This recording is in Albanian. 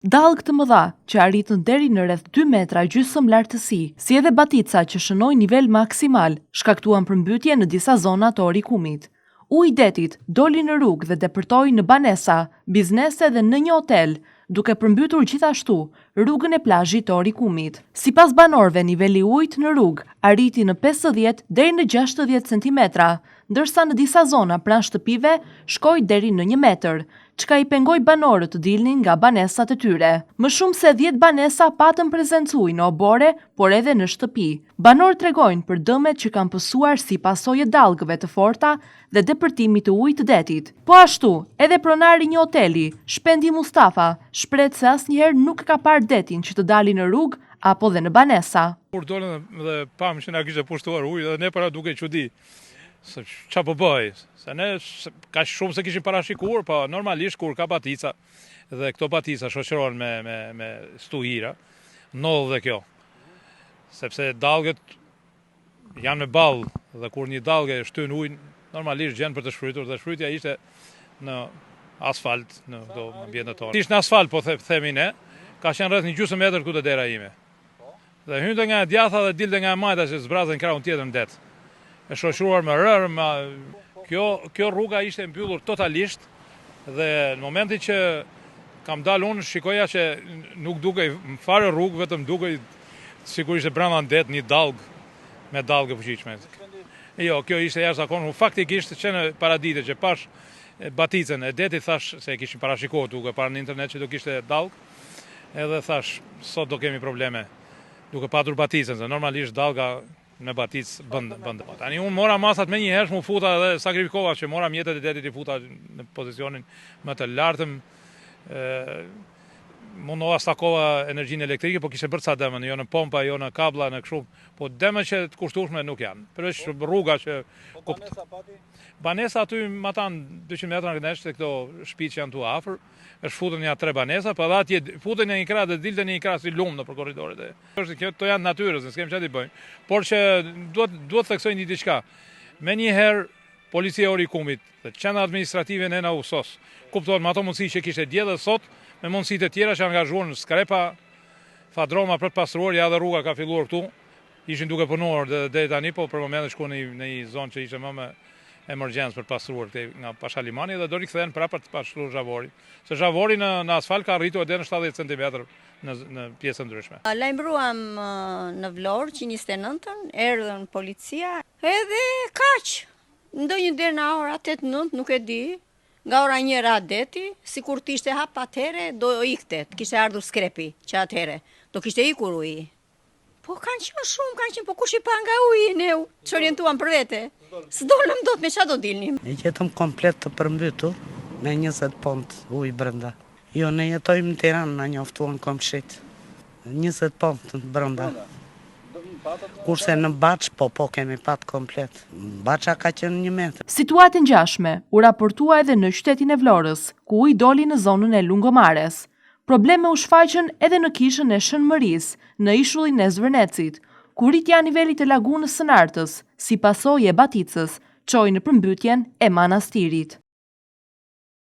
Dallgë të mëdha që arritën deri në rreth 2 metra gjysmë lartësi, si edhe batica që shënoi nivel maksimal, shkaktuan përmbytje në disa zona të Orikumit. Uji i detit doli në rrugë dhe depërtoi në banesa, biznese dhe në një hotel, duke përmbytur gjithashtu rrugën e plazhit të Orikumit. Sipas banorëve, niveli i ujit në rrugë arriti në 50 deri në 60 centimetra, ndërsa në disa zona pranë shtëpive shkoi deri në 1 metër, çka i pengoi banorët të dilnin nga banesat e tyre. Më shumë se 10 banesa patën prezencë uji në obore, por edhe në shtëpi. Banorët tregojnë për dëmet që kanë pësuar si pasojë dallgëve të forta dhe depërtimit të ujit të detit. Po ashtu, edhe pronari i një hoteli, Shpendi Mustafa, shpreh se asnjëherë nuk ka parë detin që të dalë në rrugë apo dhe në banesa. Kur dolën dhe pam që na kishte pushtuar uji dhe ne para duke çudi. Se qa po bëj, se ne ka shumë se kishim parashikuar, po normalisht kur ka batica dhe këto batica shoqërohen me stuhira, ndodh dhe kjo. Sepse dallgët janë me ball dhe kur një dallgë shtyn ujin, normalisht gjen për të shfrytur dhe shfrytja ishte në asfalt në këto ambientet tona. Ishte në asfalt, po themi ne, ka qenë rreth një gjysmë metër këtu te dera ime. Dhe hynte nga e djatha dhe dilte nga e majta që zbrazën krahun tjetër në det. E shoqëruar me rër, kjo rruga ishte mbyllur totalisht dhe në momentin që kam dalë unë shikoja që nuk dukej fare rrugë, vetëm dukej sikur ishte brenda në det një dallgë me dallgë fuqishme. Jo, kjo ishte jashtëzakonshme. Faktikisht që në paradite që pash baticën e detit thash se e kishim parashikuar duke parë në internet që do kishte dallgë, edhe thash sot do kemi probleme duke patur baticën, se normalisht dallga me batic bënd. Tani unë mora masat me një hersh, mu futa dhe sakrifikova që mora mjetet e detit i futa në pozicionin më të lartëm. Mundova stakova energjinë elektrike, po kishte bërë ca dëmën, jo në pompa, jo në kabla, në kështu, po dëmët që të kushtueshme nuk janë. Përveç rruga që banesa aty ma tanë 200 metra në kënesh, këto shtëpi që janë tu afër, është futën një 3 banesa, po edhe atje futën një krah dhe dilte një krah si lumë nëpër korridoret. Këto janë natyrës, ne s'kem çfarë të bëjmë. Por që duhet theksoj një diçka. Menjëherë policia e Orikumit dhe qendra administrative në Usos kuptohen me ato mundësi që kishte dje dhe sot, me mundësitë e tjera që angazhuan në skrepa, fadroma për të pastruar, ja dhe rruga ka filluar këtu. Ishin duke punuar deri tani, po për momentin shkuan në një zonë që ishte më me emergjencë për pastruar nga Pashalimani dhe do rikthehen prapë të pashluar zhavori. Se zhavori në asfalt ka arritur edhe në 70 cm në pjesë ndryshme. Lajmëruam në Vlorë që 29-ën, erdhën policia, edhe kaq. Ndonjë deri në ora 8-9, nuk e di. Nga ora 1 ra deti, sikur të ishte hap atëherë do ikte, kishte ardhur skrepi që atëherë do kishte ikur uji. Po kanë qenë shumë, po kush i pa nga uji ne që orientuam për vete. S'dolëm dot me çfarë do dilnim. Ne jetëm komplet të përmbytur me 20 pont ujë brenda. Jo, ne jetojmë në Tiranë, na njoftuan komshit. 20 pont brenda. Kurse në Baç, po kemi pat komplet. Baça ka qenë 1 metër. Situatë e ngjashme u raportua edhe në qytetin e Vlorës, ku uji doli në zonën e Lungomares. Probleme u shfaqën edhe në kishën e Shënmërisë, në ishullin e Zvërnecit, ku rritja e nivelit të lagunës së Nartës, si pasojë e baticës, çoi në përmbytjen e manastirit.